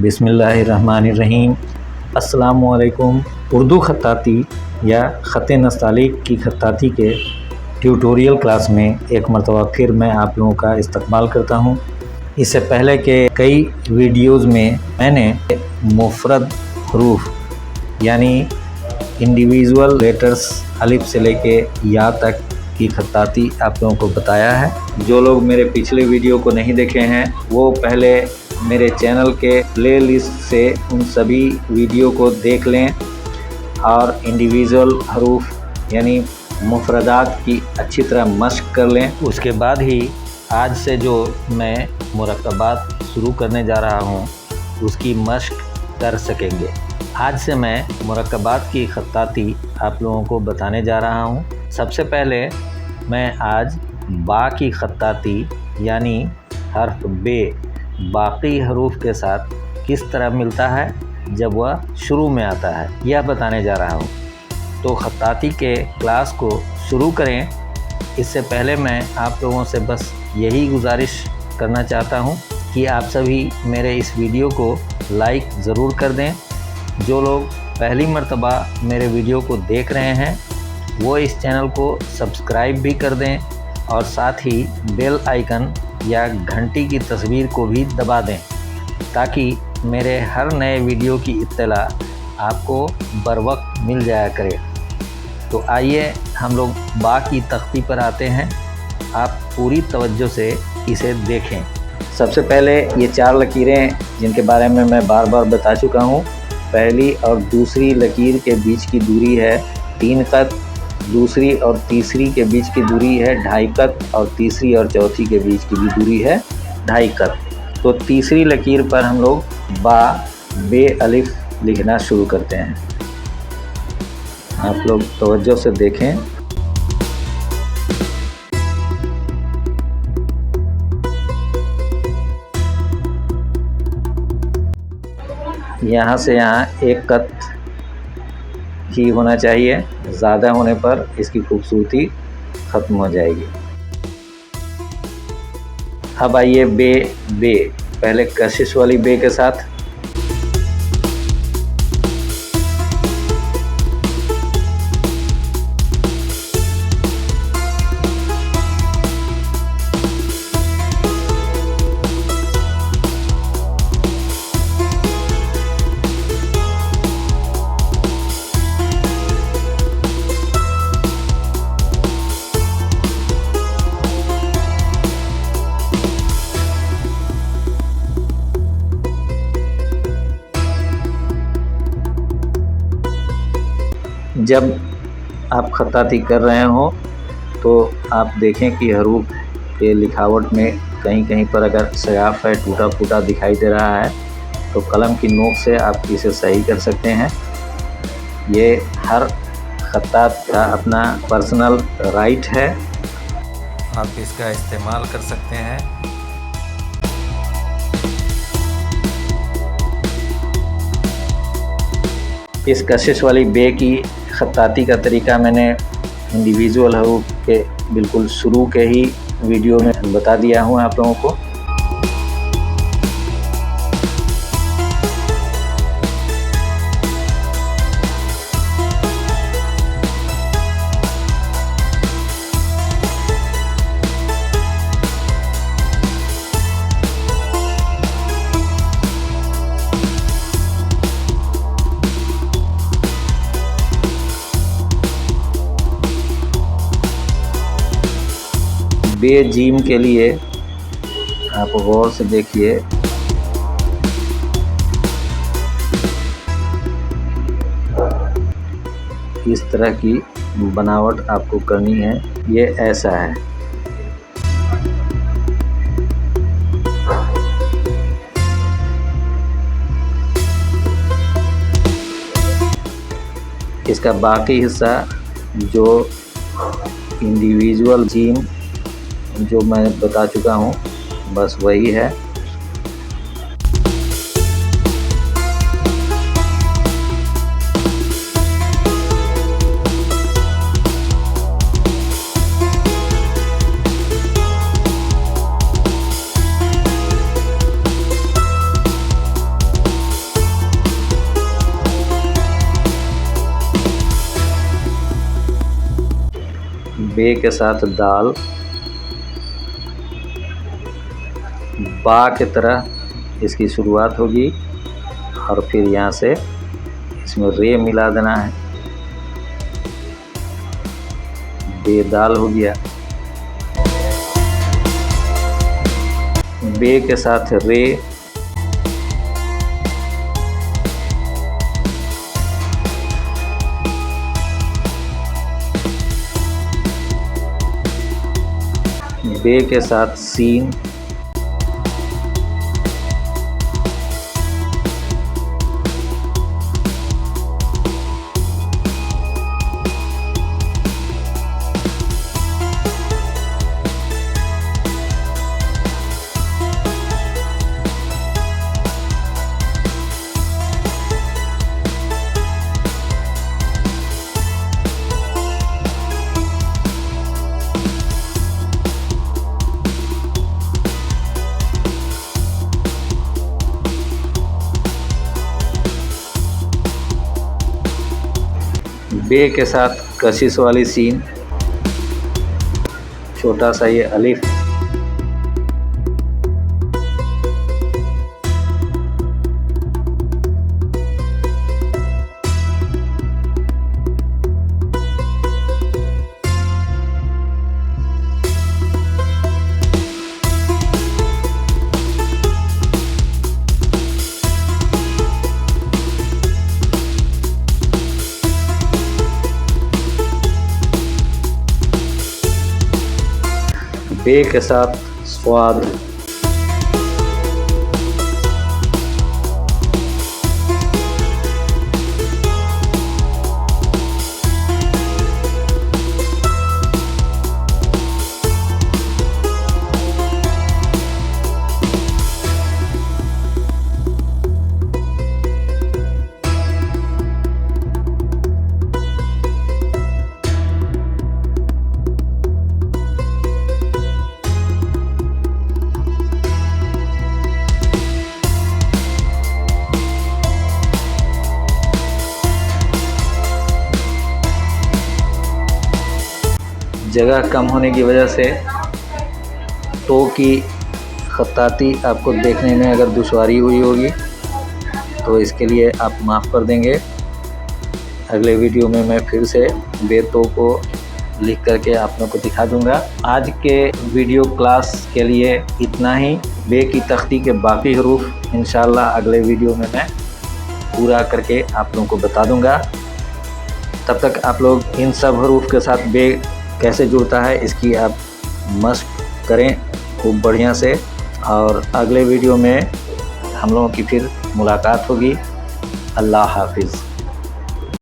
बिस्मिल्लाहिर्रहमानिर्रहीम। अस्सलामुअलैकुम। उर्दू ख़त्ताती या ख़त नस्तालिक की ख़त्ताती के ट्यूटोरियल क्लास में एक मरतबा फिर मैं आप लोगों का इस्तक़बाल करता हूँ। इससे पहले के कई वीडियोज़ में मैंने मुफ़रद हरूफ यानी इंडिविजुअल लेटर्स अलिफ से लेके या तक की ख़त्ताती आप लोगों को बताया है। जो लोग मेरे पिछले वीडियो को नहीं देखे हैं वो पहले मेरे चैनल के प्लेलिस्ट से उन सभी वीडियो को देख लें और इंडिविजुअल हरूफ यानी मुफ़रदात की अच्छी तरह मश्क कर लें। उसके बाद ही आज से जो मैं मुरक्कबात शुरू करने जा रहा हूँ उसकी मश्क कर सकेंगे। आज से मैं मुरक्कबात की ख़त्ताती आप लोगों को बताने जा रहा हूँ। सबसे पहले मैं आज बा की ख़त्ताती यानी हर्फ बे बाकी हरूफ के साथ किस तरह मिलता है जब वह शुरू में आता है यह बताने जा रहा हूँ। तो ख़त्ताती के क्लास को शुरू करें। इससे पहले मैं आप लोगों से बस यही गुजारिश करना चाहता हूँ कि आप सभी मेरे इस वीडियो को लाइक ज़रूर कर दें। जो लोग पहली मर्तबा मेरे वीडियो को देख रहे हैं वो इस चैनल को सब्सक्राइब भी कर दें और साथ ही बेल आइकन या घंटी की तस्वीर को भी दबा दें ताकि मेरे हर नए वीडियो की इत्तला आपको बर वक्त मिल जाया करे। तो आइए हम लोग बा की तख्ती पर आते हैं। आप पूरी तवज्जो से इसे देखें। सबसे पहले ये चार लकीरें जिनके बारे में मैं बार बार बता चुका हूँ। पहली और दूसरी लकीर के बीच की दूरी है 3 कत, दूसरी और तीसरी के बीच की दूरी है 2.5 कत और तीसरी और चौथी के बीच की भी दूरी है 2.5 कत। तो तीसरी लकीर पर हम लोग बा बे अलिफ लिखना शुरू करते हैं। आप लोग तवज्जो से देखें। यहाँ से यहाँ 1 कत ही होना चाहिए, ज़्यादा होने पर इसकी खूबसूरती ख़त्म हो जाएगी। अब आइए बे बे, पहले कशिश वाली बे के साथ जब आप ख़त्ताती कर रहे हो तो आप देखें कि हरूफ के लिखावट में कहीं कहीं पर अगर सयाफ़ है, टूटा फूटा दिखाई दे रहा है तो कलम की नोक से आप इसे सही कर सकते हैं। ये हर ख़त्तात का अपना पर्सनल राइट है, आप इसका इस्तेमाल कर सकते हैं। इस कशिश वाली बे की ख़त्ताती का तरीका मैंने इंडिविजुअल हरूफ के बिल्कुल शुरू के ही वीडियो में बता दिया हूँ आप लोगों को। बे जीम के लिए आप गौर से देखिए। इस तरह की बनावट आपको करनी है। ये ऐसा है। इसका बाकी हिस्सा जो इंडिविजुअल जीम जो मैं बता चुका हूँ बस वही है। बे के साथ दाल, बा के तरह इसकी शुरुआत होगी और फिर यहाँ से इसमें रे मिला देना है। बेदाल हो गया। बे के साथ रे, बे के साथ सीन, बे के साथ कशिश वाली सीन, छोटा सा ये अलिफ, बे के साथ स्वाद, जगह कम होने की वजह से तो की खत्ताती आपको देखने में अगर दुश्वारी हुई होगी तो इसके लिए आप माफ़ कर देंगे। अगले वीडियो में मैं फिर से बेतों को लिख करके आप लोगों को दिखा दूंगा। आज के वीडियो क्लास के लिए इतना ही। बे की तख्ती के बाकी हरूफ इंशाल्लाह अगले वीडियो में मैं पूरा करके आप लोगों को बता दूंगा। तब तक आप लोग इन सब हरूफ के साथ बे कैसे जुड़ता है इसकी आप मशक करें खूब बढ़िया से, और अगले वीडियो में हम लोगों की फिर मुलाकात होगी। अल्लाह हाफिज़।